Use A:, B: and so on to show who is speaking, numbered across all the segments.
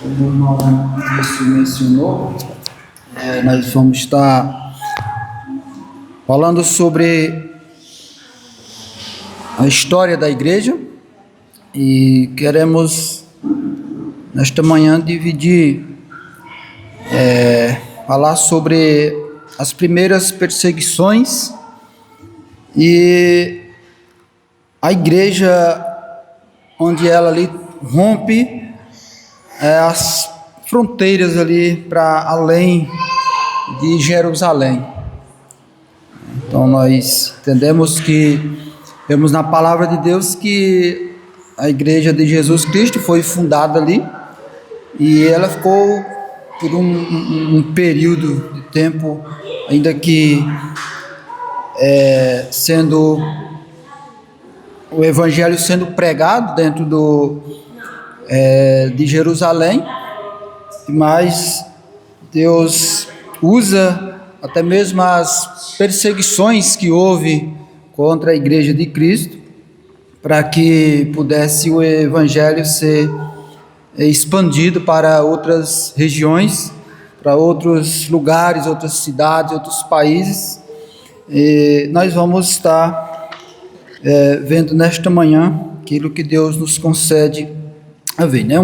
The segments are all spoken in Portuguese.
A: Como o irmão Wilson mencionou, nós vamos estar falando sobre a história da igreja e queremos nesta manhã dividir, falar sobre as primeiras perseguições e a igreja onde ela ali rompe as fronteiras ali para além de Jerusalém. Então nós entendemos que vemos na palavra de Deus que a igreja de Jesus Cristo foi fundada ali e ela ficou por um período de tempo, ainda que sendo o evangelho sendo pregado dentro de Jerusalém, mas Deus usa até mesmo as perseguições que houve contra a igreja de Cristo para que pudesse o evangelho ser expandido para outras regiões, para outros lugares, outras cidades, outros países. E nós vamos estar vendo nesta manhã aquilo que Deus nos concede a ver, né?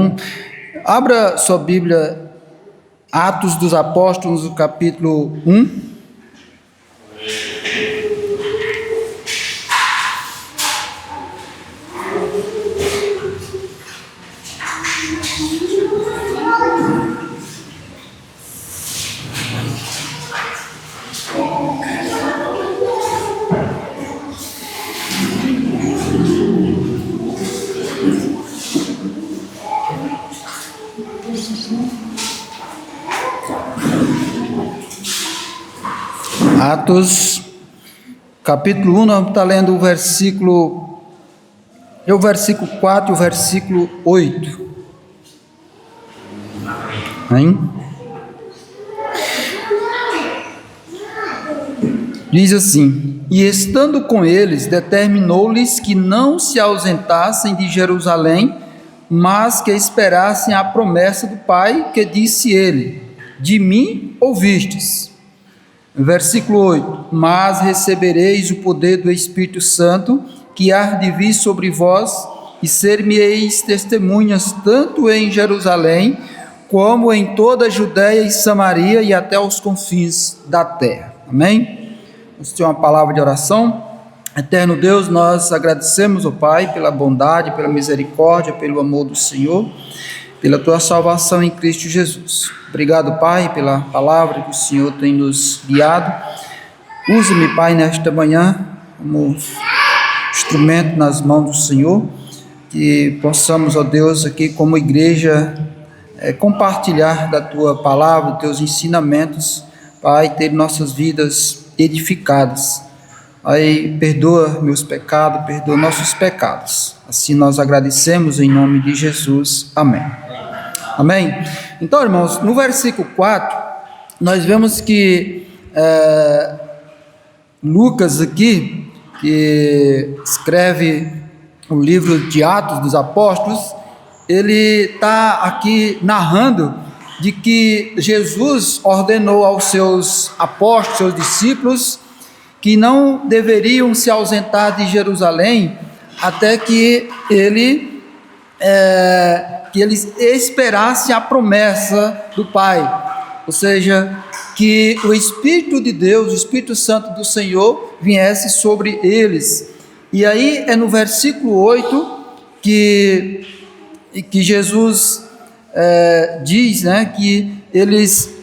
A: Abra sua Bíblia, Atos dos Apóstolos, no capítulo 1. Atos, capítulo 1, nós vamos estar lendo o versículo 4 e o versículo 8. Hein? Diz assim: E estando com eles, determinou-lhes que não se ausentassem de Jerusalém, mas que esperassem a promessa do Pai, que disse ele: De mim ouvistes. Versículo 8: Mas recebereis o poder do Espírito Santo, que há de vir sobre vós, e ser-me-eis testemunhas tanto em Jerusalém, como em toda a Judéia e Samaria, e até os confins da terra. Amém? Vamos ter uma palavra de oração. Eterno Deus, nós agradecemos, ó Pai, pela bondade, pela misericórdia, pelo amor do Senhor, pela Tua salvação em Cristo Jesus. Obrigado, Pai, pela palavra que o Senhor tem nos guiado. Use-me, Pai, nesta manhã como instrumento nas mãos do Senhor, que possamos, ó Deus, aqui como igreja, compartilhar da Tua palavra, dos Teus ensinamentos, Pai, ter nossas vidas edificadas. Pai, perdoa meus pecados, perdoa nossos pecados. Assim nós agradecemos em nome de Jesus. Amém. Amém? Então, irmãos, no versículo 4, nós vemos que Lucas aqui, que escreve o livro de Atos dos Apóstolos, ele está aqui narrando de que Jesus ordenou aos seus apóstolos, seus discípulos, que não deveriam se ausentar de Jerusalém até que eles esperassem a promessa do Pai, ou seja, que o Espírito de Deus, o Espírito Santo do Senhor viesse sobre eles. E aí é no versículo 8 que Jesus diz, né, que eles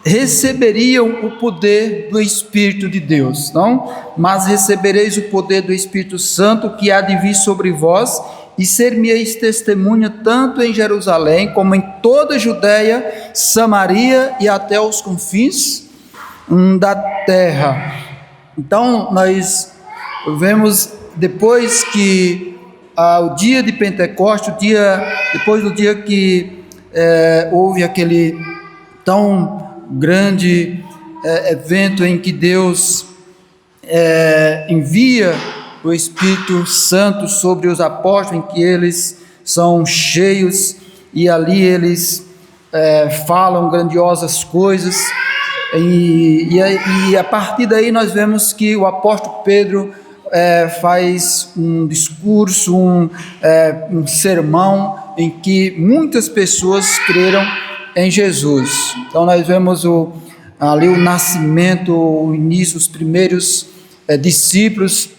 A: receberiam o poder do Espírito de Deus, não? Mas recebereis o poder do Espírito Santo, que há de vir sobre vós, e ser-me-eis testemunha tanto em Jerusalém, como em toda a Judéia, Samaria e até os confins da terra. Então, nós vemos, depois que o dia de Pentecostes, depois do dia que houve aquele tão grande evento em que Deus envia o Espírito Santo sobre os apóstolos, em que eles são cheios e ali eles falam grandiosas coisas, e a partir daí nós vemos que o apóstolo Pedro faz um discurso, um sermão em que muitas pessoas creram em Jesus. Então nós vemos ali o nascimento, o início, os primeiros discípulos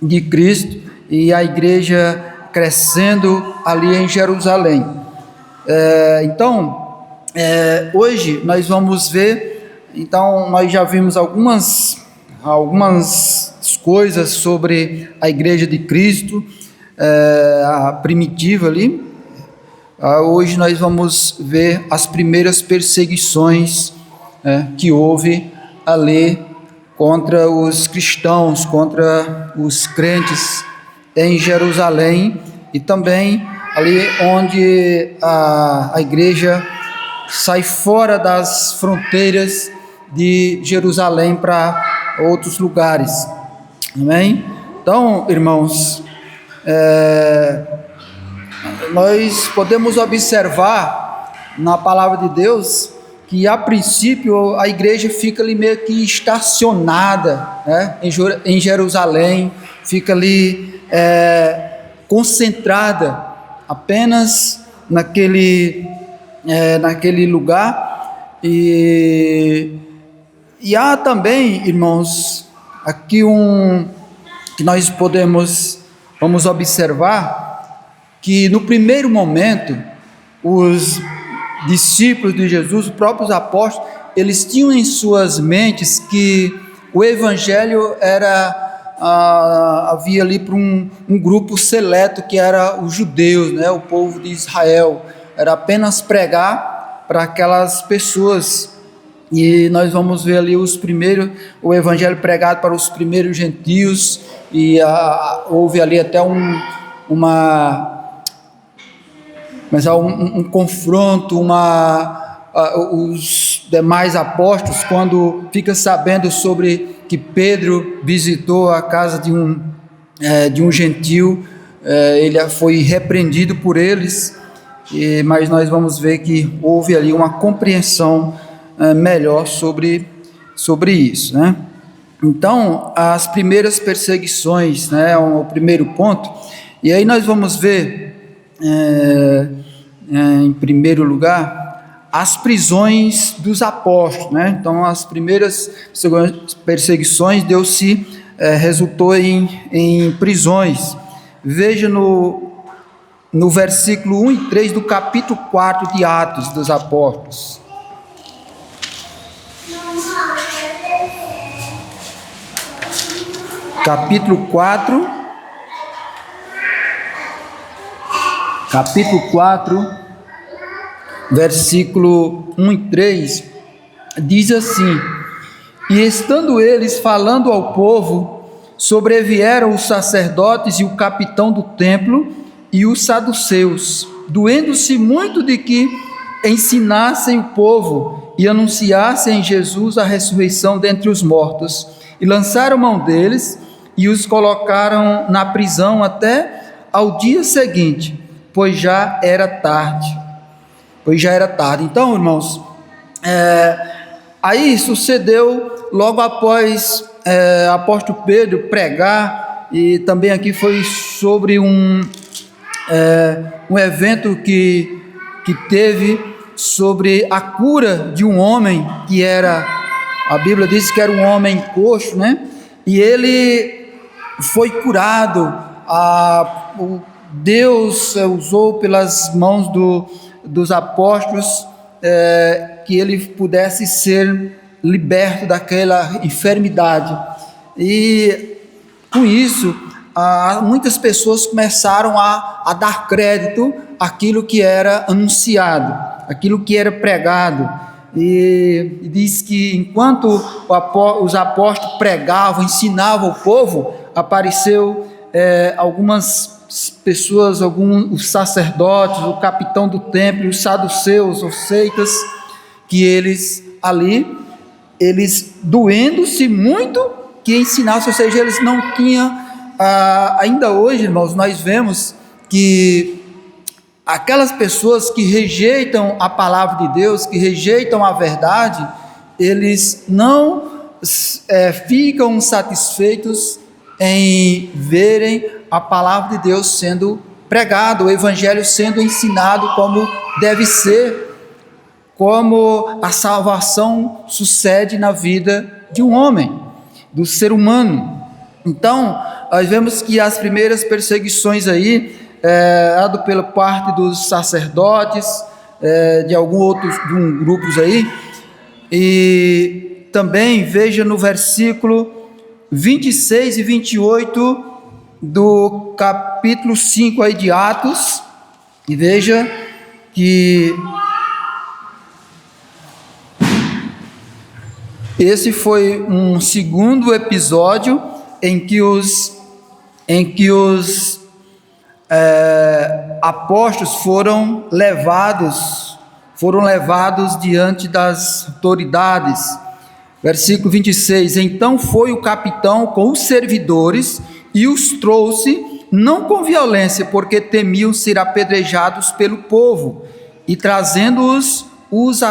A: de Cristo, e a igreja crescendo ali em Jerusalém. Então, hoje nós vamos ver, então nós já vimos algumas coisas sobre a igreja de Cristo, a primitiva ali. Hoje nós vamos ver as primeiras perseguições que houve ali contra os cristãos, contra os crentes em Jerusalém, e também ali onde a igreja sai fora das fronteiras de Jerusalém para outros lugares. Amém? Então, irmãos, nós podemos observar na palavra de Deus que a princípio a igreja fica ali meio que estacionada, né, em Jerusalém, fica ali concentrada apenas naquele lugar, e há também, irmãos, aqui que nós vamos observar que no primeiro momento os discípulos de Jesus, os próprios apóstolos, eles tinham em suas mentes que o evangelho havia ali para um grupo seleto, que era os judeus, né, o povo de Israel. Era apenas pregar para aquelas pessoas. E nós vamos ver ali o evangelho pregado para os primeiros gentios, e houve ali até um confronto, os demais apóstolos, quando fica sabendo sobre que Pedro visitou a casa de um gentil, ele foi repreendido por eles, mas nós vamos ver que houve ali uma compreensão melhor sobre isso, né? Então, as primeiras perseguições, né, é o primeiro ponto. E aí nós vamos ver, em primeiro lugar, as prisões dos apóstolos, né? Então, as primeiras perseguições, Deus resultou em prisões. Veja no versículo 1 e 3 do capítulo 4 de Atos dos Apóstolos. Capítulo 4, versículo 1 e 3, diz assim: E estando eles falando ao povo, sobrevieram os sacerdotes e o capitão do templo e os saduceus, doendo-se muito de que ensinassem o povo e anunciassem em Jesus a ressurreição dentre os mortos, e lançaram mão deles e os colocaram na prisão até ao dia seguinte, pois já era tarde. Então, irmãos, aí sucedeu logo após o apóstolo Pedro pregar, e também aqui foi sobre um evento que teve sobre a cura de um homem que a Bíblia diz que era um homem coxo, né? E ele foi curado. Deus usou pelas mãos dos apóstolos que ele pudesse ser liberto daquela enfermidade. E com isso, muitas pessoas começaram a dar crédito àquilo que era anunciado, aquilo que era pregado. E diz que enquanto os apóstolos pregavam, ensinavam o povo, apareceu algumas pessoas, os sacerdotes, o capitão do templo, os saduceus, ou seitas, que eles doendo-se muito, que ensinassem, ou seja, eles não tinham, ainda hoje, irmãos, nós vemos que aquelas pessoas que rejeitam a palavra de Deus, que rejeitam a verdade, eles não ficam satisfeitos em verem a palavra de Deus sendo pregada, o evangelho sendo ensinado como deve ser, como a salvação sucede na vida de um homem, do ser humano. Então, nós vemos que as primeiras perseguições aí, pela parte dos sacerdotes, de grupos aí, e também veja no versículo 26 e 28 do capítulo 5 aí de Atos, e veja que esse foi um segundo episódio em que os apóstolos foram levados diante das autoridades. Versículo 26: então foi o capitão com os servidores e os trouxe, não com violência, porque temiam ser apedrejados pelo povo, e trazendo-os, os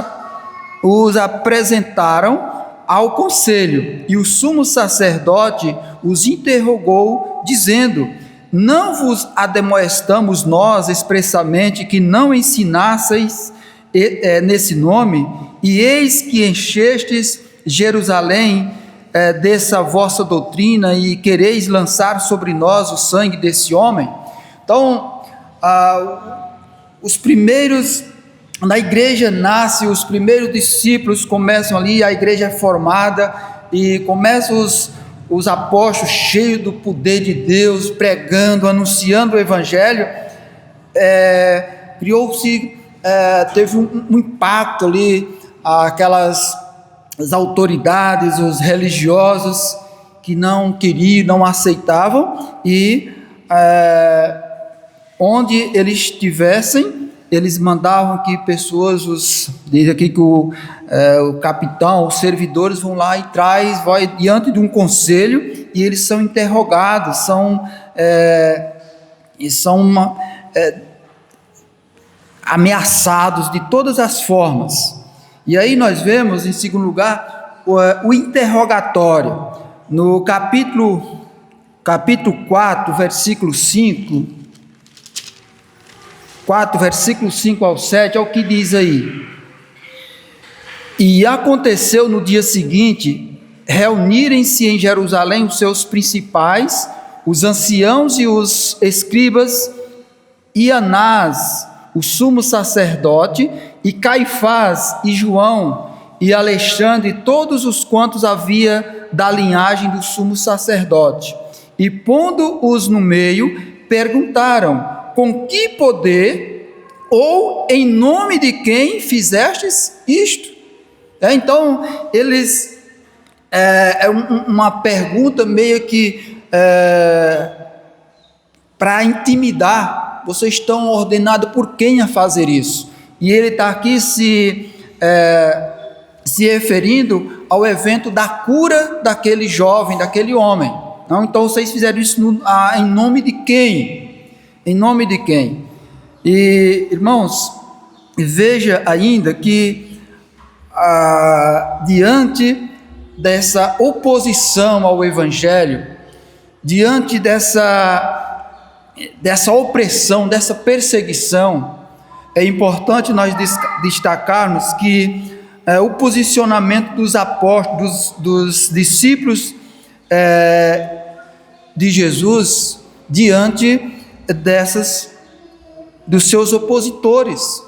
A: apresentaram ao conselho, e o sumo sacerdote os interrogou, dizendo: não vos admoestamos nós expressamente que não ensinasseis nesse nome, e eis que enchestes Jerusalém dessa vossa doutrina, e quereis lançar sobre nós o sangue desse homem? Então, os primeiros, na igreja nasce, os primeiros discípulos começam ali, a igreja é formada, e começam os apóstolos cheios do poder de Deus, pregando, anunciando o evangelho. Teve um impacto ali, as autoridades, os religiosos que não queriam, não aceitavam, e onde eles estivessem, eles mandavam que pessoas, diz aqui que o capitão, os servidores vão lá e vai diante de um conselho, e eles são interrogados, são ameaçados de todas as formas. E aí nós vemos, em segundo lugar, o interrogatório. No capítulo 4, versículo 5, 4, versículo 5 ao 7, é o que diz aí: e aconteceu no dia seguinte, reunirem-se em Jerusalém os seus principais, os anciãos e os escribas, e Anás, o sumo sacerdote, e Caifás, e João, e Alexandre, todos os quantos havia da linhagem do sumo sacerdote. E pondo-os no meio, perguntaram: com que poder ou em nome de quem fizestes isto? Então, eles, uma pergunta meio que para intimidar: vocês estão ordenados por quem a fazer isso? E ele está aqui se referindo ao evento da cura daquele jovem, daquele homem. Não? Então vocês fizeram isso em nome de quem? Em nome de quem? E, irmãos, veja ainda que diante dessa oposição ao Evangelho, diante dessa opressão, dessa perseguição, é importante nós destacarmos que o posicionamento dos apóstolos, dos discípulos de Jesus, diante dos seus opositores.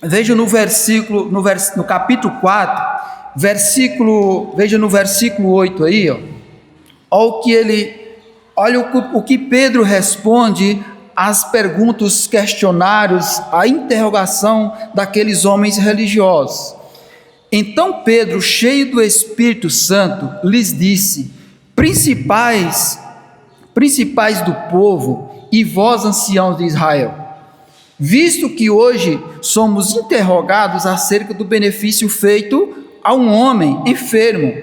A: Veja no capítulo 4, veja no versículo 8 aí, olha o que Pedro responde às perguntas, questionários, à interrogação daqueles homens religiosos. Então Pedro, cheio do Espírito Santo, lhes disse: principais do povo, e vós, anciãos de Israel, visto que hoje somos interrogados acerca do benefício feito a um homem enfermo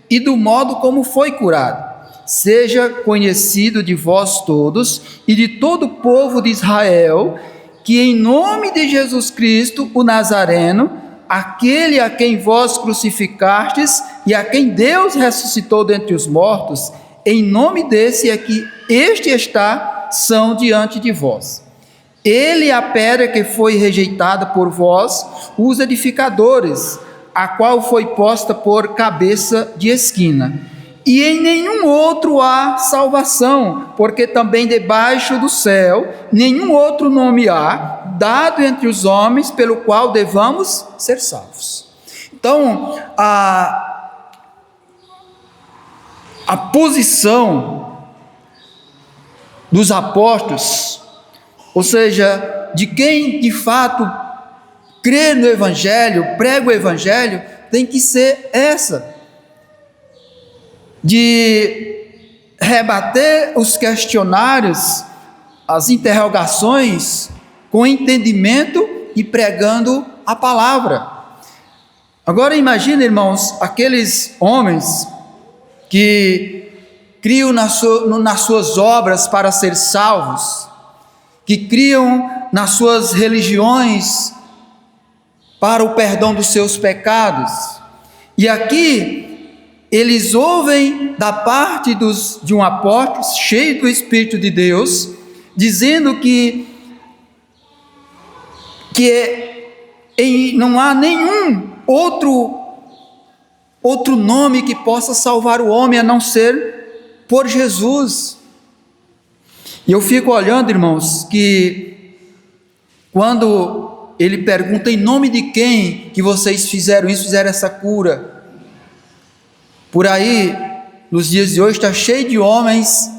A: e do modo como foi curado, seja conhecido de vós todos e de todo o povo de Israel, que em nome de Jesus Cristo, o Nazareno, aquele a quem vós crucificastes e a quem Deus ressuscitou dentre os mortos, em nome desse é que este está são diante de vós. Ele é a pedra que foi rejeitada por vós, os edificadores, a qual foi posta por cabeça de esquina. E em nenhum outro há salvação, porque também debaixo do céu nenhum outro nome há, dado entre os homens, pelo qual devamos ser salvos. Então, a posição dos apóstolos, ou seja, de quem de fato crê no Evangelho, prega o Evangelho, tem que ser essa, de rebater os questionários, as interrogações, com entendimento e pregando a palavra. Agora imagine, irmãos, aqueles homens que criam nas suas obras para ser salvos, que criam nas suas religiões para o perdão dos seus pecados, e aqui eles ouvem da parte de um apóstolo cheio do Espírito de Deus, dizendo que não há nenhum outro nome que possa salvar o homem a não ser por Jesus. E eu fico olhando, irmãos, que quando ele pergunta em nome de quem que vocês fizeram isso, fizeram essa cura, por aí, nos dias de hoje, está cheio de homens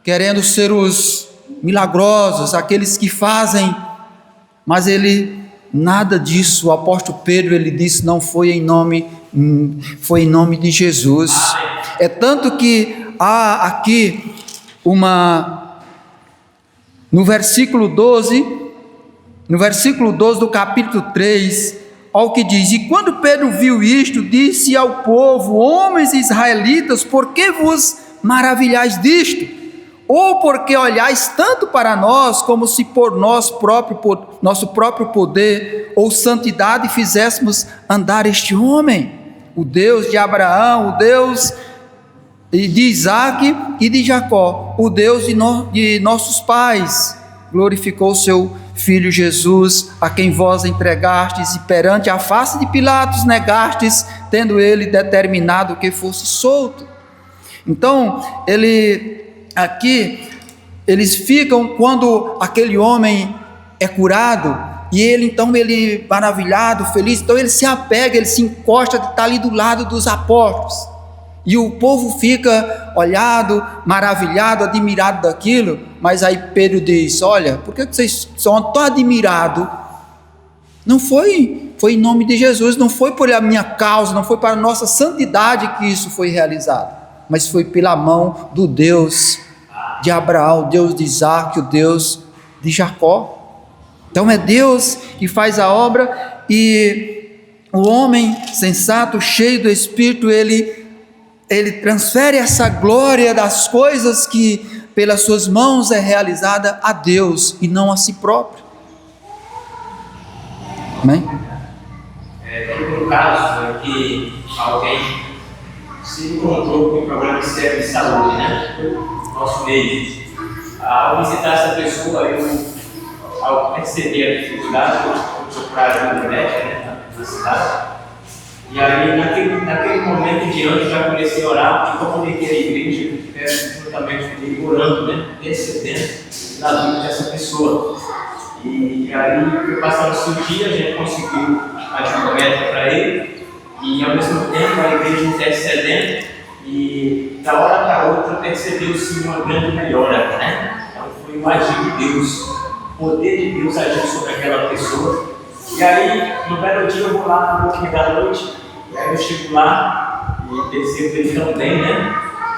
A: querendo ser os milagrosos, aqueles que fazem, mas nada disso. O apóstolo Pedro, ele disse, não foi em nome de Jesus. É tanto que há aqui no versículo 12 do capítulo 3, olha o que diz: e quando Pedro viu isto, disse ao povo: homens israelitas, por que vos maravilhais disto? Ou porque olhais tanto para nós, como se por nosso próprio poder ou santidade fizéssemos andar este homem? O Deus de Abraão, o Deus de Isaque e de Jacó, o Deus de nossos pais, glorificou o seu Filho Jesus, a quem vós entregastes e perante a face de Pilatos negastes, tendo ele determinado que fosse solto. Então, eles ficam quando aquele homem é curado, e ele maravilhado, feliz, então ele se apega, ele se encosta, está ali do lado dos apóstolos, e o povo fica maravilhado, admirado daquilo. Mas aí Pedro diz: olha, por que vocês são tão admirados? Não foi em nome de Jesus, não foi por a minha causa, não foi para a nossa santidade que isso foi realizado, mas foi pela mão do Deus de Abraão, o Deus de Isaque, o Deus de Jacó. Então é Deus que faz a obra, e o homem sensato, cheio do Espírito, ele transfere essa glória das coisas que pelas suas mãos é realizada a Deus e não a si próprio. Amém?
B: Teve um caso que alguém se encontrou com um problema sério de saúde, né? No nosso meio. Ao visitar essa pessoa, ao perceber a dificuldade, eu procurar ajuda médica, né, na cidade. E aí, naquele momento em diante, já comecei a orar, e comuniquei a igreja que estivesse juntamente comigo, orando, né, intercedendo na vida dessa pessoa. E aí, foi passando-se o dia, a gente conseguiu ajuda médica para ele, e ao mesmo tempo a igreja intercedendo, e da hora para outra percebeu-se uma grande melhora, né? Então foi o agir de Deus, o poder de Deus agindo sobre aquela pessoa. E aí, no belo dia, eu vou lá no último da noite, e aí eu chego lá e percebo ele também, né?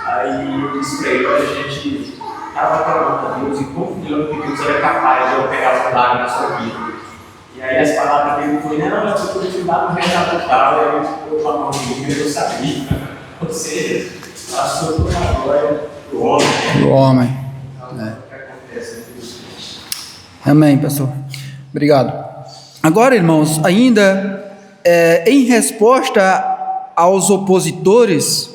B: Aí eu disse para ele: olha, a gente estava clamando a Deus e confiando que Deus era capaz de operar um milagre na sua vida. E aí as palavras dele foram: não, eu estou te dando um recado tal. E aí eu com a mão livre, eu sabia. Ou seja, passou por uma glória do homem.
A: Do homem. Amém, pastor. Obrigado. Agora, irmãos, ainda em resposta aos opositores,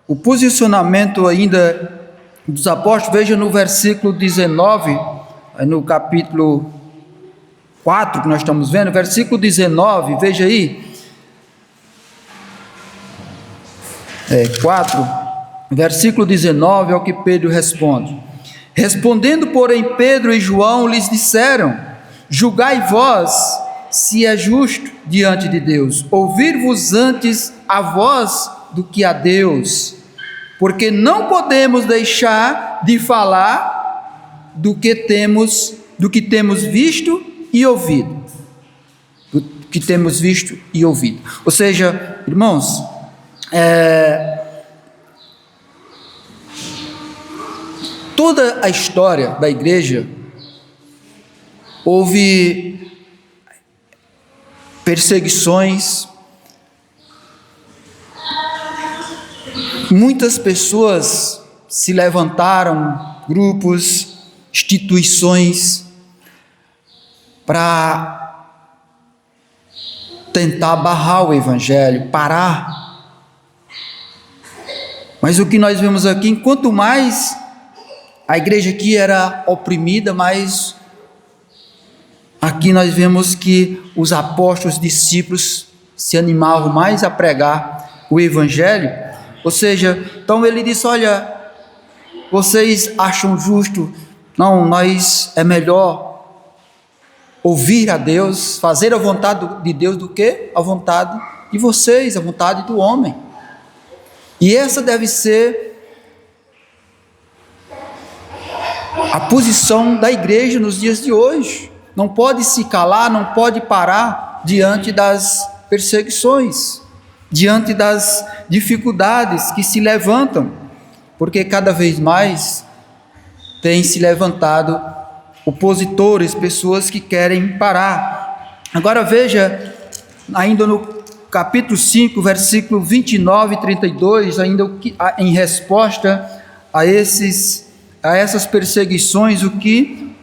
A: o posicionamento ainda dos apóstolos, veja no versículo 19, no capítulo 4 que nós estamos vendo, versículo 19, veja aí. 4, versículo 19 é o que Pedro responde. Respondendo, porém, Pedro e João lhes disseram: julgai vós se é justo diante de Deus, ouvir-vos antes a vós do que a Deus, porque não podemos deixar de falar do que temos visto e ouvido. Do que temos visto e ouvido. Ou seja, irmãos, toda a história da igreja houve perseguições, muitas pessoas se levantaram, grupos, instituições, para tentar barrar o evangelho, parar. Mas o que nós vemos aqui, quanto mais a igreja aqui era oprimida, mais aqui nós vemos que os apóstolos, discípulos se animavam mais a pregar o evangelho. Ou seja, então ele disse: olha, vocês acham justo? Não, é melhor ouvir a Deus, fazer a vontade de Deus do que a vontade de vocês, a vontade do homem. E essa deve ser a posição da igreja nos dias de hoje. Não pode se calar, não pode parar diante das perseguições, diante das dificuldades que se levantam, porque cada vez mais tem se levantado opositores, pessoas que querem parar. Agora veja, ainda no capítulo 5, versículo 29 e 32, ainda em resposta a essas perseguições, o que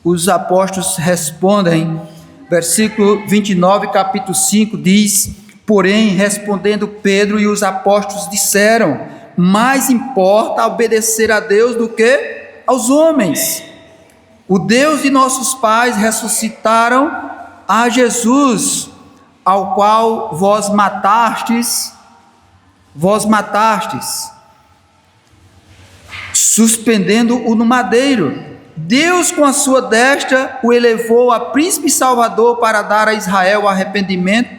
A: os apóstolos respondem. Versículo 29, capítulo 5 diz: porém, respondendo Pedro e os apóstolos disseram: mais importa obedecer a Deus do que aos homens. O Deus de nossos pais ressuscitaram a Jesus, ao qual vós matastes, suspendendo-o no madeiro. Deus, com a sua destra, o elevou a príncipe salvador para dar a Israel arrependimento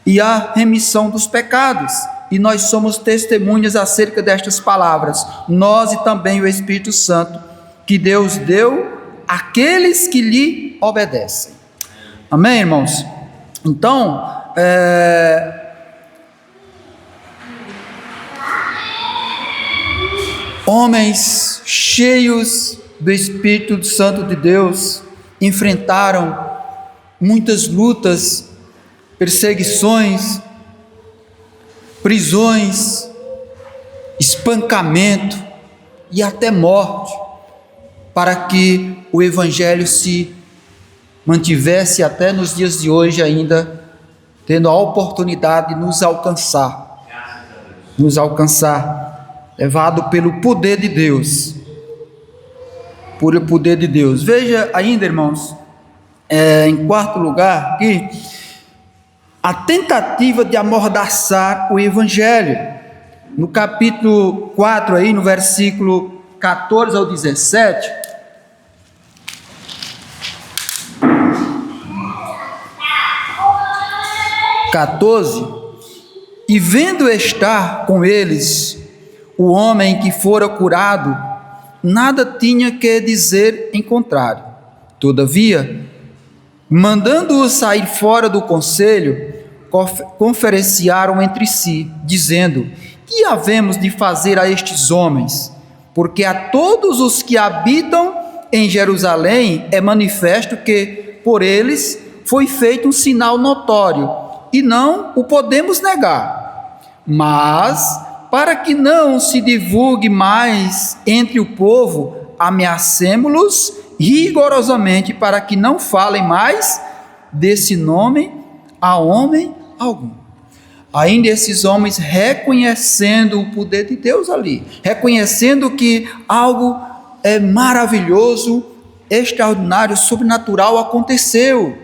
A: e a remissão dos pecados. E nós somos testemunhas acerca destas palavras, nós e também o Espírito Santo, que Deus deu àqueles que lhe obedecem. Amém, irmãos? Então, homens cheios do Espírito Santo de Deus enfrentaram muitas lutas, perseguições, prisões, espancamento e até morte, para que o evangelho se mantivesse até nos dias de hoje ainda, tendo a oportunidade de nos alcançar, levado pelo poder de Deus, Veja ainda, irmãos, em quarto lugar, aqui, a tentativa de amordaçar o evangelho. No capítulo 4, aí, no versículo 14 ao 17, e vendo estar com eles o homem que fora curado, nada tinha que dizer em contrário. Todavia, mandando-o sair fora do conselho, conferenciaram entre si, dizendo: que havemos de fazer a estes homens? Porque a todos os que habitam em Jerusalém é manifesto que por eles foi feito um sinal notório, e não o podemos negar. Mas para que não se divulgue mais entre o povo, ameacemo-los rigorosamente para que não falem mais desse nome a homem algum. Ainda esses homens reconhecendo o poder de Deus ali, reconhecendo que algo maravilhoso, extraordinário, sobrenatural aconteceu.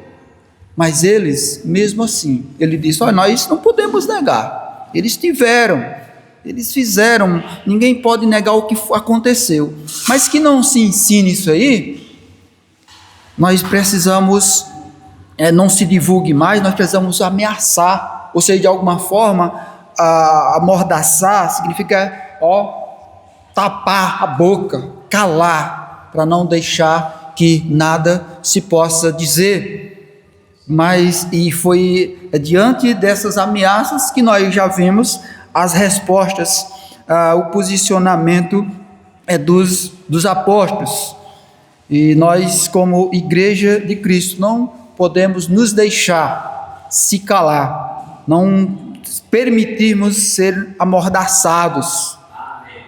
A: Mas eles, mesmo assim, ele disse: olha, nós não podemos negar. Eles tiveram, eles fizeram, ninguém pode negar o que aconteceu. Mas que não se ensine isso aí, nós precisamos, não se divulgue mais, nós precisamos ameaçar, ou seja, de alguma forma, amordaçar, significa, tapar a boca, calar, para não deixar que nada se possa dizer. Mas, e foi diante dessas ameaças que nós já vimos as respostas, o posicionamento dos apóstolos. E nós, como Igreja de Cristo, não podemos nos deixar se calar, não permitirmos ser amordaçados,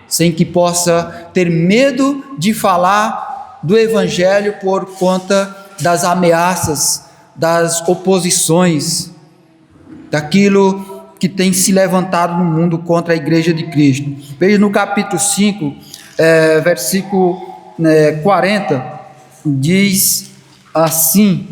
A: sem que possa ter medo de falar do Evangelho por conta das ameaças, das oposições, daquilo que tem se levantado no mundo contra a Igreja de Cristo. Veja no capítulo 5, versículo 40, diz assim: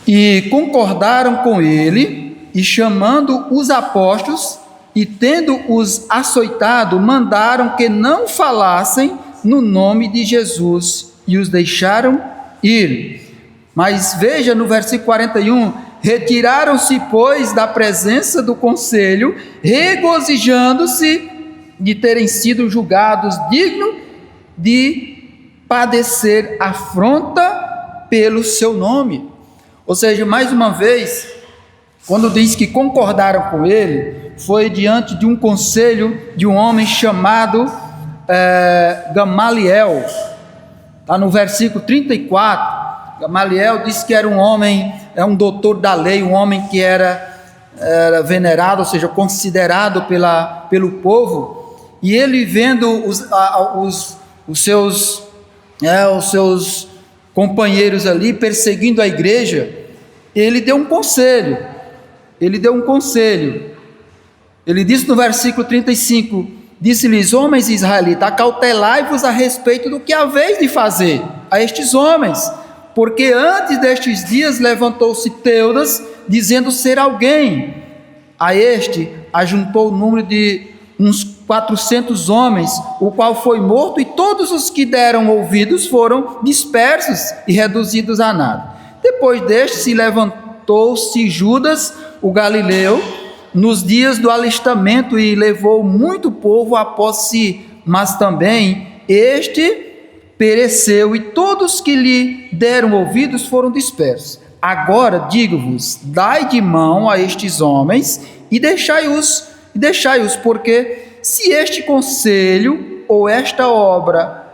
A: e concordaram com ele, e chamando os apóstolos, e tendo-os açoitado, mandaram que não falassem no nome de Jesus, e os deixaram ir. Mas veja no versículo 41, retiraram-se, pois, da presença do conselho, regozijando-se de terem sido julgados dignos de padecer afronta pelo seu nome. Ou seja, mais uma vez, quando diz que concordaram com ele, foi diante de um conselho de um homem chamado Gamaliel. Está no versículo 34, Gamaliel diz que era um homem, um doutor da lei, um homem que era venerado, ou seja, considerado pelo povo, e ele vendo os seus companheiros ali perseguindo a igreja, ele deu um conselho, ele disse no versículo 35, disse-lhes: homens israelitas, acautelai-vos a respeito do que haveis de fazer a estes homens, porque antes destes dias levantou-se Teudas, dizendo ser alguém. A este ajuntou o número de uns 400 homens, o qual foi morto, e todos os que deram ouvidos foram dispersos e reduzidos a nada. Depois deste se levantou-se Judas, o Galileu, nos dias do alistamento, e levou muito povo após si, mas também este pereceu, e todos que lhe deram ouvidos foram dispersos. Agora digo-vos: dai de mão a estes homens e deixai-os, porque se este conselho ou esta obra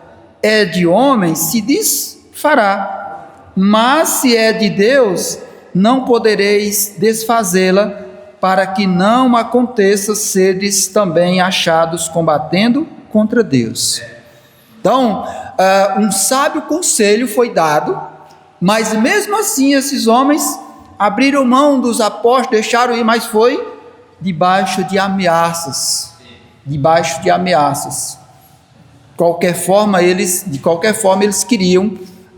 A: é de homens, se desfará, mas se é de Deus, não podereis desfazê-la, para que não aconteça seres também achados combatendo contra Deus. Então, um sábio conselho foi dado, mas mesmo assim esses homens abriram mão dos apóstolos, deixaram ir, mas foi debaixo de ameaças. De qualquer forma, eles queriam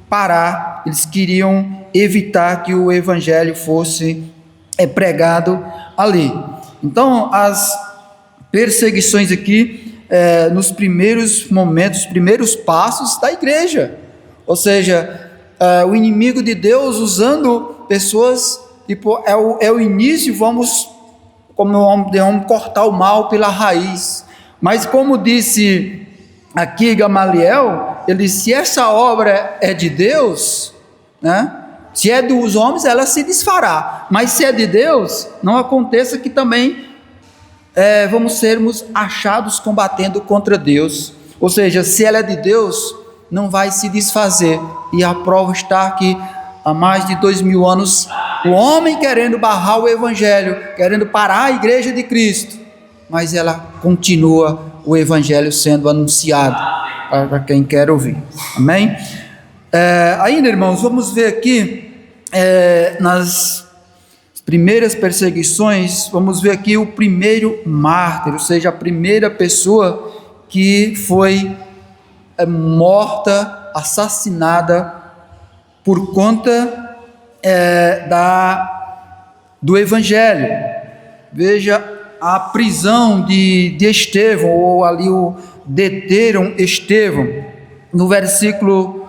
A: parar, eles queriam evitar que o evangelho fosse pregado ali. Então, as perseguições aqui, nos primeiros momentos, os primeiros passos da igreja, ou seja, o inimigo de Deus usando pessoas, tipo, é o início, vamos cortar o mal pela raiz. Mas como disse aqui Gamaliel, ele disse: se essa obra é de Deus, né? Se é dos homens, ela se desfará, mas se é de Deus, não aconteça que também vamos sermos achados combatendo contra Deus. Ou seja, se ela é de Deus, não vai se desfazer. E a prova está que há mais de 2000 anos O homem querendo barrar o evangelho, querendo parar a igreja de Cristo, mas ela continua o evangelho sendo anunciado para quem quer ouvir. Amém? Ainda, irmãos, vamos ver aqui nas primeiras perseguições, vamos ver aqui o primeiro mártir, ou seja, a primeira pessoa que foi morta, assassinada por conta do evangelho. Veja a prisão de Estevão, ou ali deteram Estevão, no versículo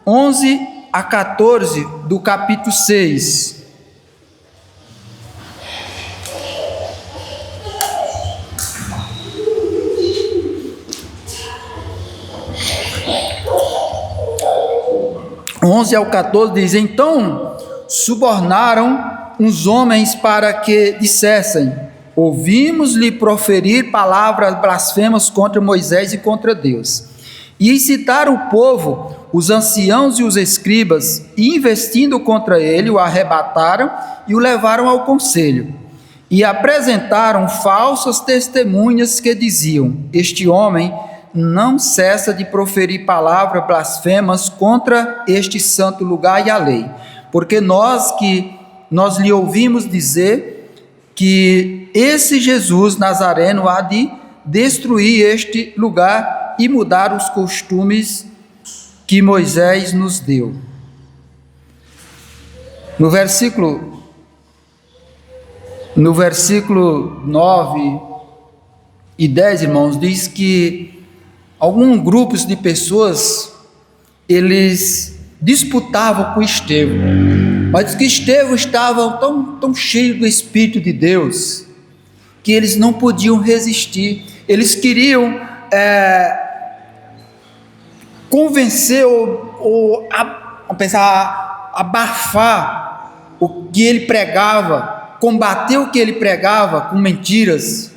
A: 11 a 14 do capítulo 6. (11 ao 14) diz: então subornaram uns homens para que dissessem: ouvimos-lhe proferir palavras blasfemas contra Moisés e contra Deus. E incitaram o povo, os anciãos e os escribas, e investindo contra ele, o arrebataram e o levaram ao conselho. E apresentaram falsas testemunhas que diziam: este homem não cessa de proferir palavras blasfemas contra este santo lugar e a lei, porque nós lhe ouvimos dizer que esse Jesus Nazareno há de destruir este lugar e mudar os costumes que Moisés nos deu. No versículo 9 e 10, irmãos, diz que alguns grupos de pessoas, eles disputavam com Estevão, mas que Estevão estava tão cheio do Espírito de Deus, que eles não podiam resistir. Eles queriam convencer ou abafar o que ele pregava, combater o que ele pregava com mentiras,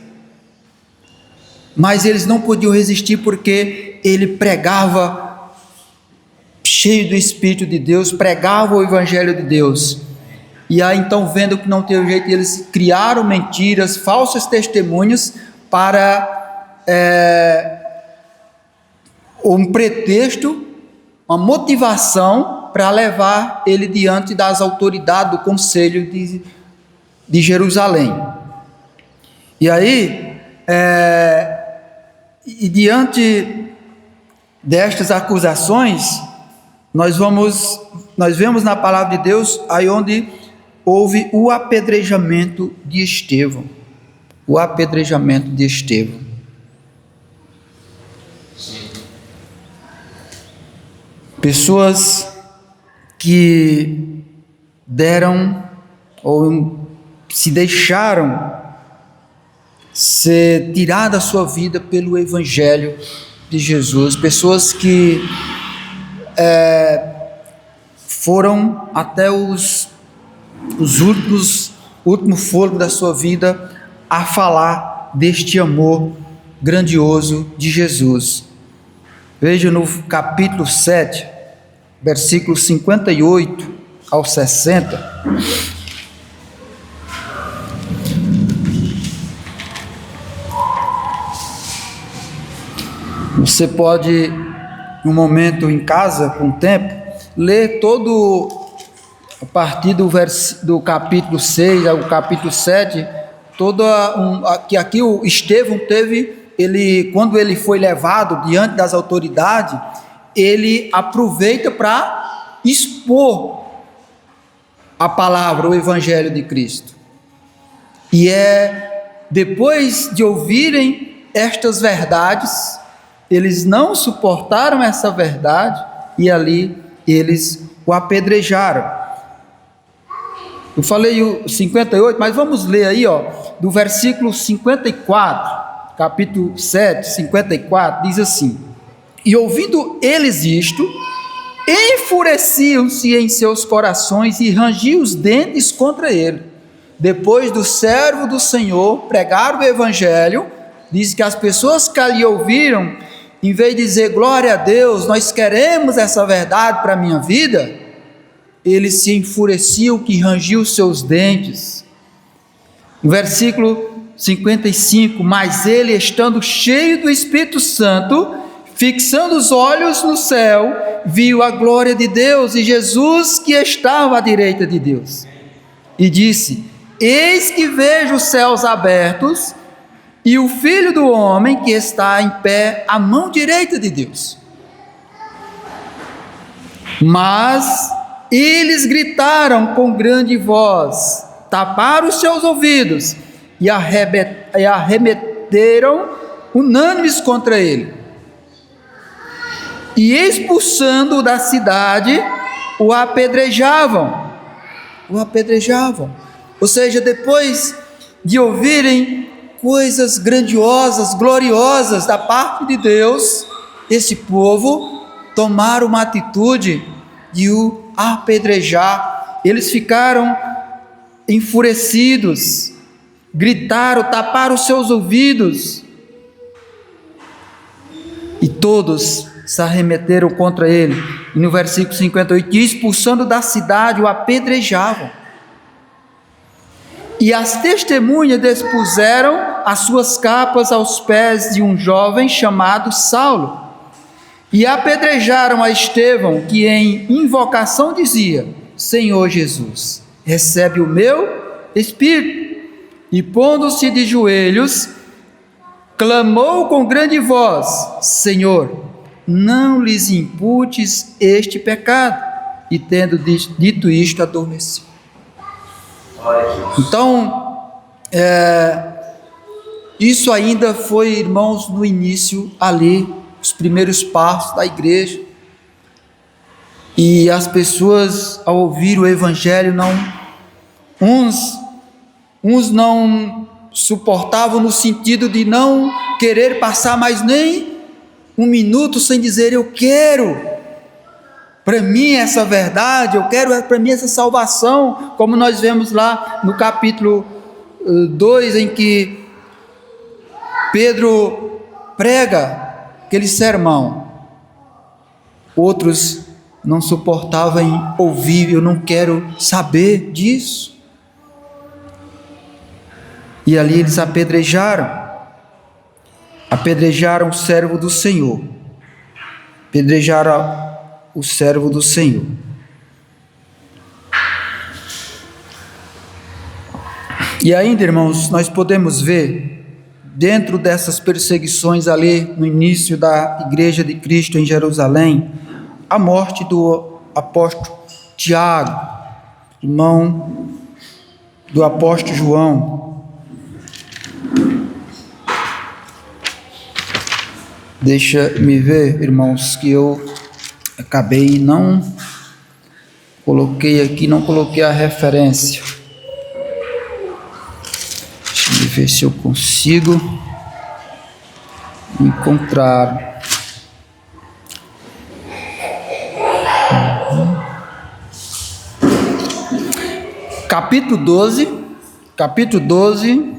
A: mas eles não podiam resistir porque ele pregava cheio do Espírito de Deus, pregava o Evangelho de Deus. E aí então, vendo que não teve jeito, eles criaram mentiras, falsas testemunhas para um pretexto, uma motivação para levar ele diante das autoridades do conselho de Jerusalém. E aí, diante destas acusações, nós vemos na palavra de Deus aí onde houve o apedrejamento de Estevão. O apedrejamento de Estevão. Pessoas que deram ou se deixaram ser tiradas da sua vida pelo Evangelho de Jesus. Pessoas que foram até os últimos fôlegos da sua vida a falar deste amor grandioso de Jesus. Veja no capítulo 7, versículos 58 ao 60. Você pode, um momento em casa, com tempo, ler todo, a partir do capítulo 6 ao capítulo 7, que aqui o Estevão teve, quando ele foi levado diante das autoridades, ele aproveita para expor a palavra, o Evangelho de Cristo. E depois de ouvirem estas verdades, eles não suportaram essa verdade e ali eles o apedrejaram. Eu falei o 58, mas vamos ler aí, do versículo 54, capítulo 7, 54, diz assim: e ouvindo eles isto, enfureciam-se em seus corações e rangiam os dentes contra ele. Depois do servo do Senhor pregar o Evangelho, diz que as pessoas que ali ouviram, em vez de dizer glória a Deus, nós queremos essa verdade para a minha vida, ele se enfureceu que rangiu seus dentes. No versículo 55, mas ele, estando cheio do Espírito Santo, fixando os olhos no céu, viu a glória de Deus e Jesus que estava à direita de Deus. E disse: eis que vejo os céus abertos e o Filho do Homem que está em pé à mão direita de Deus. Mas eles gritaram com grande voz, taparam os seus ouvidos e arremeteram unânimes contra ele. E expulsando da cidade, o apedrejavam. Ou seja, depois de ouvirem coisas grandiosas, gloriosas da parte de Deus, esse povo tomaram uma atitude de o apedrejar. Eles ficaram enfurecidos, gritaram, taparam os seus ouvidos, e todos se arremeteram contra ele. E no versículo 58, expulsando da cidade, o apedrejavam. E as testemunhas expuseram as suas capas aos pés de um jovem chamado Saulo, e apedrejaram a Estevão, que em invocação dizia: Senhor Jesus, recebe o meu espírito. E pondo-se de joelhos, clamou com grande voz: Senhor, não lhes imputes este pecado. E tendo dito isto, adormeceu. Então, isso ainda foi, irmãos, no início ali, os primeiros passos da igreja. E as pessoas, ao ouvir o evangelho, uns não suportavam, no sentido de não querer passar mais nem um minuto sem dizer: eu quero para mim essa verdade, eu quero para mim essa salvação, como nós vemos lá no capítulo 2, em que Pedro prega aquele sermão. Outros não suportavam em ouvir: eu não quero saber disso. E ali eles apedrejaram o servo do Senhor, apedrejaram o servo do Senhor. E ainda, irmãos, nós podemos ver, dentro dessas perseguições ali no início da igreja de Cristo em Jerusalém, a morte do apóstolo Tiago, irmão do apóstolo João. Deixa-me ver, irmãos, que eu acabei não coloquei a referência. Deixa eu ver se eu consigo encontrar. Capítulo 12. Capítulo 12.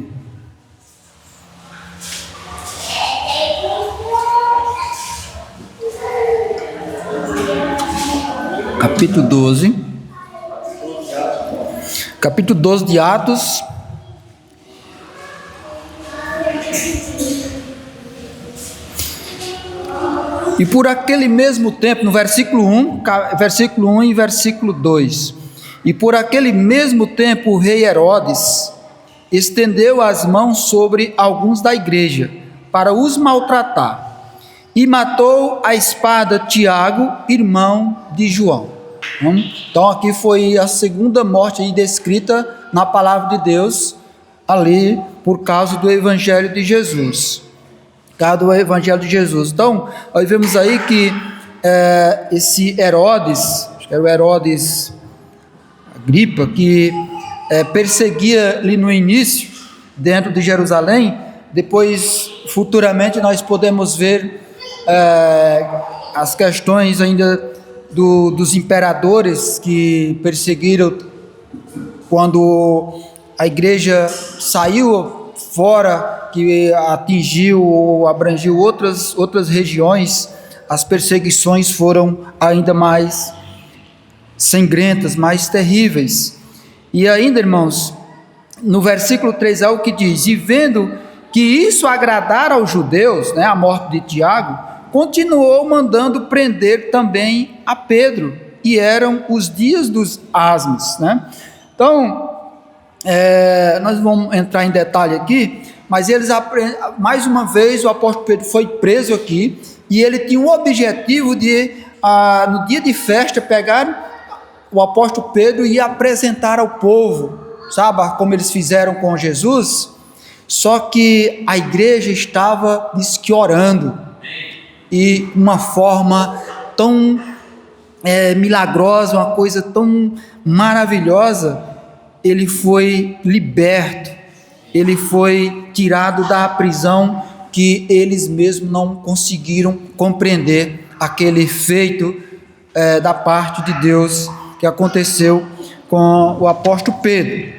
A: Capítulo 12 de Atos. E por aquele mesmo tempo, no versículo 1 e versículo 2, e por aquele mesmo tempo o rei Herodes estendeu as mãos sobre alguns da igreja para os maltratar, e matou à espada Tiago, irmão de João. Então aqui foi a segunda morte aí descrita na palavra de Deus, ali por causa do evangelho de Jesus. Então, nós vemos aí que esse Herodes, acho que era o Herodes Agripa, que perseguia ali no início, dentro de Jerusalém. Depois, futuramente, nós podemos ver as questões ainda dos imperadores que perseguiram quando a igreja saiu fora, que atingiu ou abrangiu outras regiões. As perseguições foram ainda mais sangrentas, mais terríveis. E ainda, irmãos, no versículo 3 é o que diz: e vendo que isso agradara aos judeus, né, a morte de Tiago, continuou mandando prender também a Pedro, e eram os dias dos asmos, né? Então, nós vamos entrar em detalhe aqui, mas mais uma vez o apóstolo Pedro foi preso aqui, e ele tinha um objetivo de, no dia de festa, pegar o apóstolo Pedro e apresentar ao povo, sabe, como eles fizeram com Jesus. Só que a igreja estava, diz que, orando, e uma forma tão milagrosa, uma coisa tão maravilhosa, ele foi liberto, ele foi tirado da prisão, que eles mesmos não conseguiram compreender aquele feito da parte de Deus que aconteceu com o apóstolo Pedro.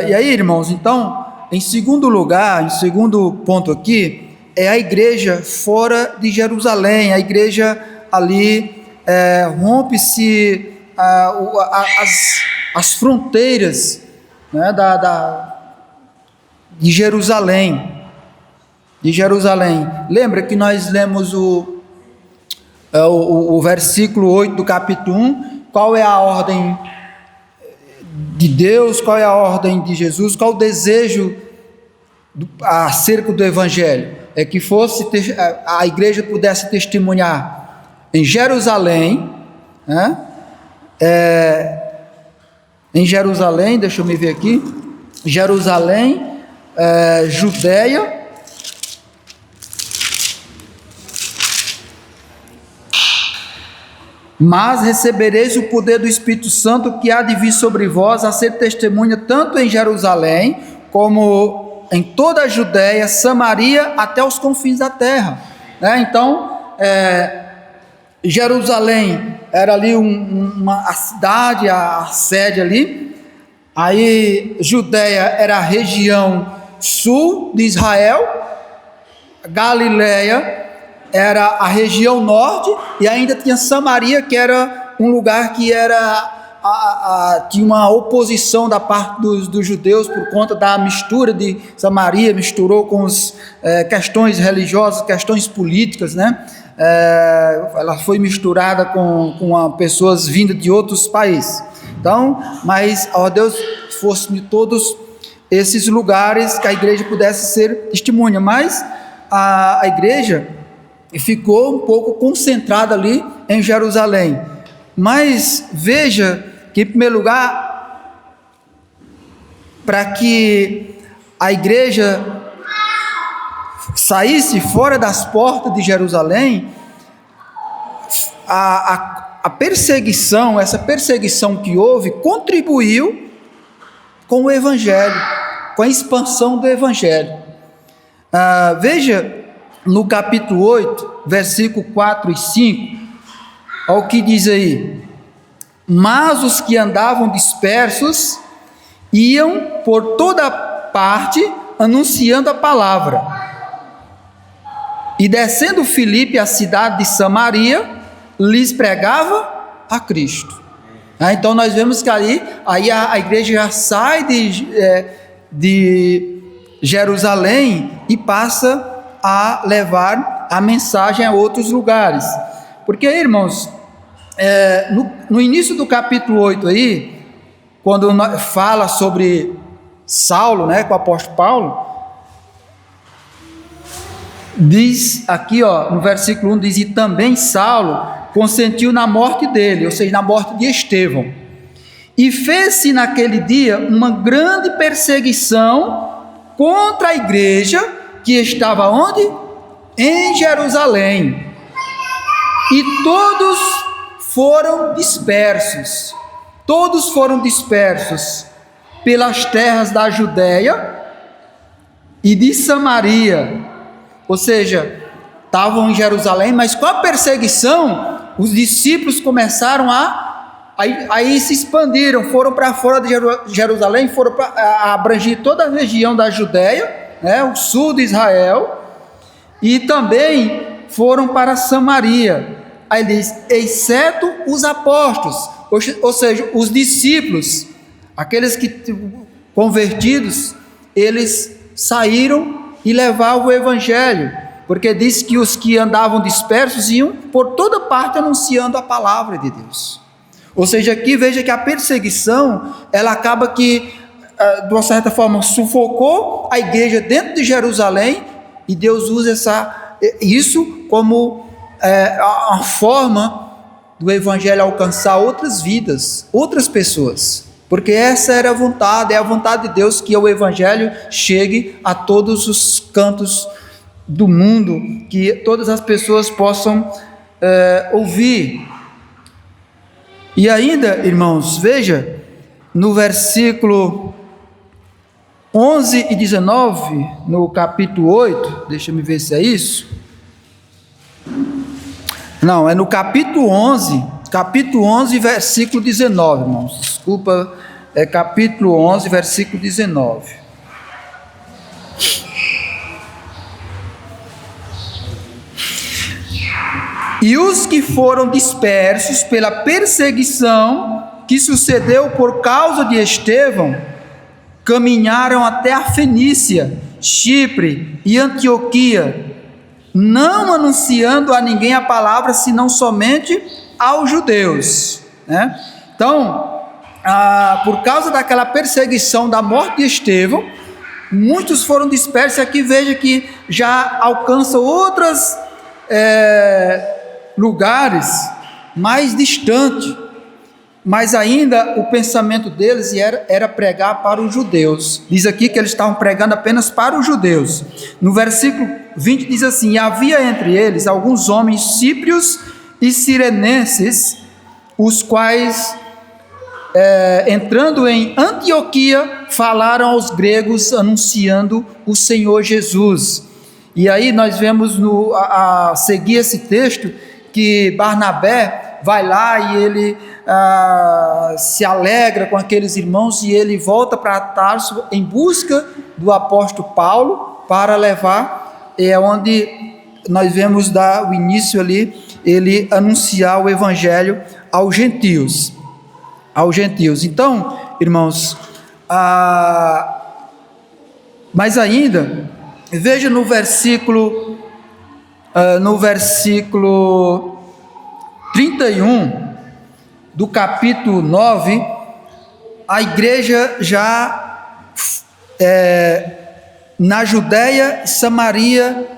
A: E aí, irmãos, então, em segundo lugar, em segundo ponto aqui, é a igreja fora de Jerusalém. A igreja ali rompe-se as fronteiras, né, de Jerusalém. Lembra que nós lemos o versículo 8 do capítulo 1, qual é a ordem de Deus, qual é a ordem de Jesus, qual o desejo acerca do Evangelho? É que a igreja pudesse testemunhar em Jerusalém, né? Em Jerusalém, deixa eu me ver aqui, Jerusalém, Judeia, mas recebereis o poder do Espírito Santo, que há de vir sobre vós, a ser testemunha tanto em Jerusalém, como em toda a Judeia, Samaria, até os confins da terra. Então, Jerusalém era ali a cidade, a sede ali. Aí Judeia era a região sul de Israel, Galileia era a região norte, e ainda tinha Samaria, que era um lugar que tinha uma oposição da parte dos judeus, por conta da mistura de Samaria, misturou com questões religiosas, questões políticas, né? Ela foi misturada com pessoas vindas de outros países. Então, mas, ó Deus, fosse de todos esses lugares que a igreja pudesse ser testemunha, mas a igreja ficou um pouco concentrada ali em Jerusalém. Mas veja que, em primeiro lugar, para que a igreja saísse fora das portas de Jerusalém, a perseguição, essa perseguição que houve, contribuiu com o Evangelho, com a expansão do Evangelho. Veja no capítulo 8, versículo 4 e 5, olha o que diz aí: mas os que andavam dispersos iam por toda parte anunciando a palavra, e descendo Filipe à cidade de Samaria, lhes pregava a Cristo. Então nós vemos que aí a igreja já sai de Jerusalém e passa a levar a mensagem a outros lugares. Porque, irmãos, no início do capítulo 8 aí, quando fala sobre Saulo, né, com o apóstolo Paulo, diz aqui, no versículo 1, diz: e também Saulo consentiu na morte dele, ou seja, na morte de Estevão, e fez-se naquele dia uma grande perseguição contra a igreja que estava onde? Em Jerusalém, e todos foram dispersos pelas terras da Judéia e de Samaria. Ou seja, estavam em Jerusalém, mas com a perseguição, os discípulos começaram aí se expandiram, foram para fora de Jerusalém, foram para abranger toda a região da Judéia, né, o sul de Israel, e também foram para Samaria. Aí ele diz, exceto os apóstolos, ou seja, os discípulos, aqueles que convertidos, eles saíram e levavam o evangelho, porque diz que os que andavam dispersos iam por toda parte anunciando a palavra de Deus. Ou seja, aqui veja que a perseguição, ela acaba que, de uma certa forma, sufocou a igreja dentro de Jerusalém, e Deus usa isso como a forma do evangelho alcançar outras vidas, outras pessoas, porque essa era a vontade, é a vontade de Deus que o evangelho chegue a todos os cantos do mundo, que todas as pessoas possam ouvir. E ainda, irmãos, veja, no versículo 11 e 19, no capítulo 8, deixa eu ver se é isso. Não, é no capítulo 11, versículo 19, irmãos, desculpa, é capítulo 11, versículo 19. E os que foram dispersos pela perseguição que sucedeu por causa de Estevão, caminharam até a Fenícia, Chipre e Antioquia, não anunciando a ninguém a palavra, senão somente aos judeus, né? Então, por causa daquela perseguição da morte de Estevão, muitos foram dispersos. Aqui veja que já alcança outros lugares mais distantes, mas ainda o pensamento deles era pregar para os judeus. Diz aqui que eles estavam pregando apenas para os judeus. No versículo 20 diz assim: havia entre eles alguns homens síprios e cirenenses, os quais, entrando em Antioquia, falaram aos gregos anunciando o Senhor Jesus. E aí nós vemos a seguir esse texto que Barnabé vai lá e ele se alegra com aqueles irmãos, e ele volta para Tarso em busca do apóstolo Paulo para levar, onde nós vemos dar o início ali, ele anunciar o evangelho aos gentios. Então, irmãos, mas ainda, veja no versículo 31 do capítulo 9, a igreja já na Judéia, Samaria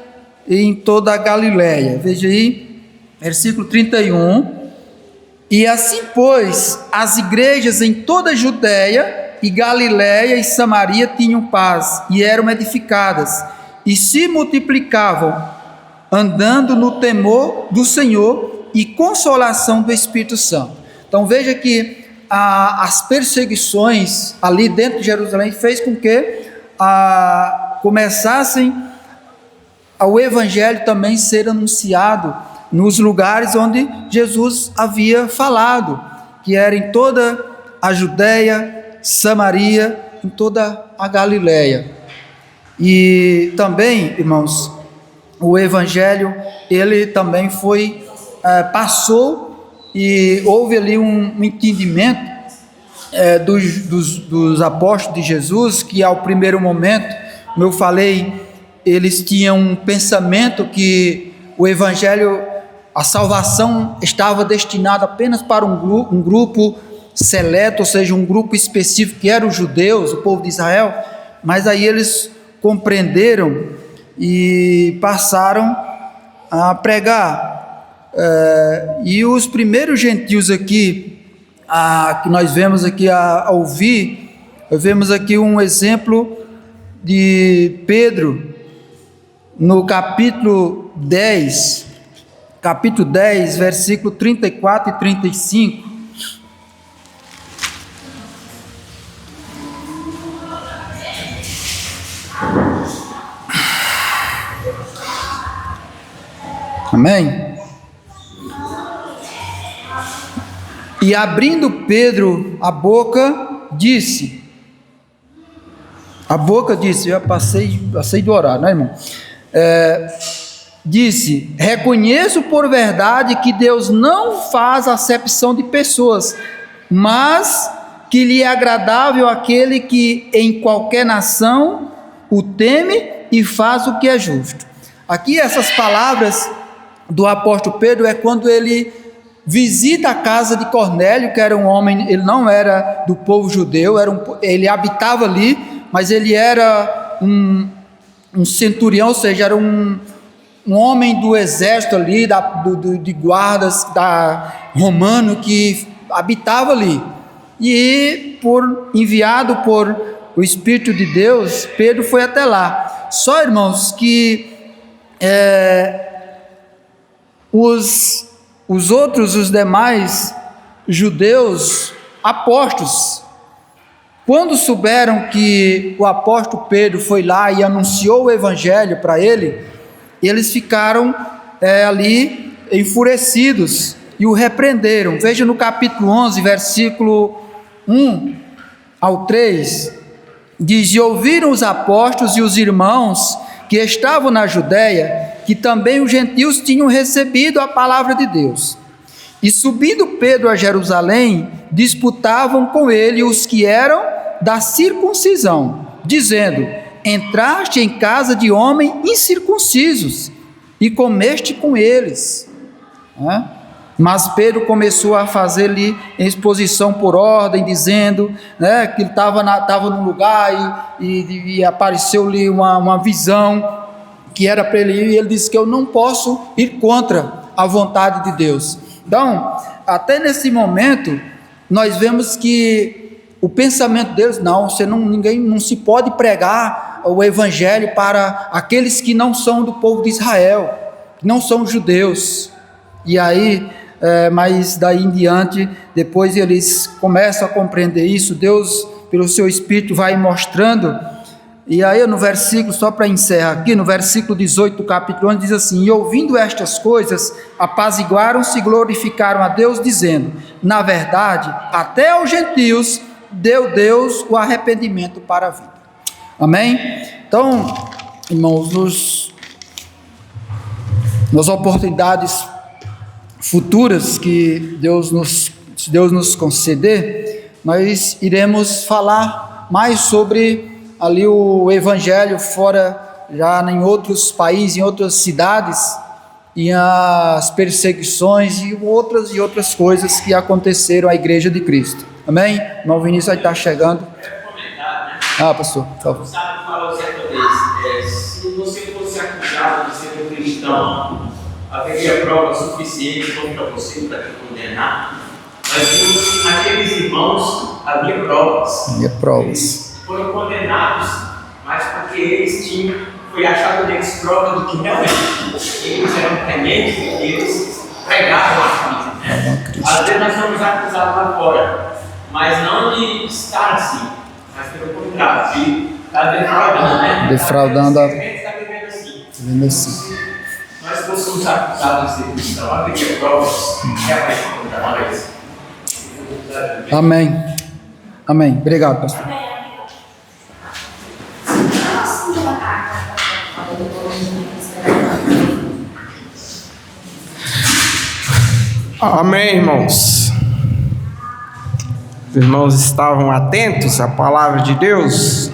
A: e em toda a Galiléia. Veja aí, versículo 31. E assim, pois, as igrejas em toda a Judéia e Galiléia e Samaria tinham paz e eram edificadas e se multiplicavam, andando no temor do Senhor e consolação do Espírito Santo. Então veja que as perseguições ali dentro de Jerusalém fez com que começassem o evangelho também ser anunciado nos lugares onde Jesus havia falado, que era em toda a Judéia, Samaria, em toda a Galiléia. E também, irmãos, o evangelho, ele também passou, e houve ali um entendimento dos apóstolos de Jesus, que ao primeiro momento, como eu falei, eles tinham um pensamento que o evangelho, a salvação estava destinada apenas para um grupo seleto, ou seja, um grupo específico, que eram os judeus, o povo de Israel. Mas aí eles compreenderam e passaram a pregar. E os primeiros gentios aqui, que nós vemos aqui a ouvir, vemos aqui um exemplo de Pedro, no capítulo 10, versículo 34 e 35. Amém? E abrindo Pedro a boca, disse, já passei do horário, né, irmão? disse: reconheço por verdade que Deus não faz acepção de pessoas, mas que lhe é agradável aquele que em qualquer nação o teme e faz o que é justo. Aqui essas palavras do apóstolo Pedro é quando ele visita a casa de Cornélio, que era um homem, ele não era do povo judeu, ele habitava ali, mas ele era um centurião, ou seja, era um homem do exército ali, de guardas romano, que habitava ali. E enviado por o Espírito de Deus, Pedro foi até lá. Só, irmãos, que os demais judeus apóstolos, quando souberam que o apóstolo Pedro foi lá e anunciou o evangelho para eles ficaram ali enfurecidos e o repreenderam. Veja no capítulo 11, versículo 1 ao 3, diz: e ouviram os apóstolos e os irmãos que estavam na Judéia, que também os gentios tinham recebido a palavra de Deus. E subindo Pedro a Jerusalém, disputavam com ele os que eram da circuncisão, dizendo: entraste em casa de homens incircuncisos e comeste com eles. Mas Pedro começou a fazer-lhe exposição por ordem, dizendo que ele estava num lugar e apareceu-lhe uma visão que era para ele ir, e ele disse que eu não posso ir contra a vontade de Deus. Então, até nesse momento, nós vemos que o pensamento deles, ninguém não se pode pregar o evangelho para aqueles que não são do povo de Israel, que não são judeus. E aí, mas daí em diante, depois eles começam a compreender isso, Deus, pelo seu Espírito, vai mostrando. E aí no versículo, só para encerrar aqui, no versículo 18 do capítulo 11, diz assim: e ouvindo estas coisas, apaziguaram-se e glorificaram a Deus, dizendo: na verdade, até aos gentios deu Deus o arrependimento para a vida. Amém? Então, irmãos, nas oportunidades futuras que se Deus nos conceder, nós iremos falar mais sobre ali o evangelho fora, já em outros países, em outras cidades, e as perseguições e outras coisas que aconteceram à igreja de Cristo. Amém? O irmão Vinícius vai estar chegando. Pastor, por favor.
B: Sabe, falou certa vez, se você fosse acusado de ser um cristão, haveria prova suficiente contra você para te condenar. Nós vimos que naqueles irmãos havia provas. Eles foram condenados, mas porque eles foi achado deles prova do que realmente eles eram tementes e eles pregaram a Cristo. Às vezes nós somos acusados lá fora, mas não de estar assim, mas pelo contrário, de estar defraudando,
A: Defraudando a...
B: Está vivendo assim. Se nós fôssemos acusados de ser cristão, haveria provas realmente contra nós.
A: Amém. Amém. Obrigado, pastor.
C: Amém, irmãos. Os irmãos estavam atentos à palavra de Deus.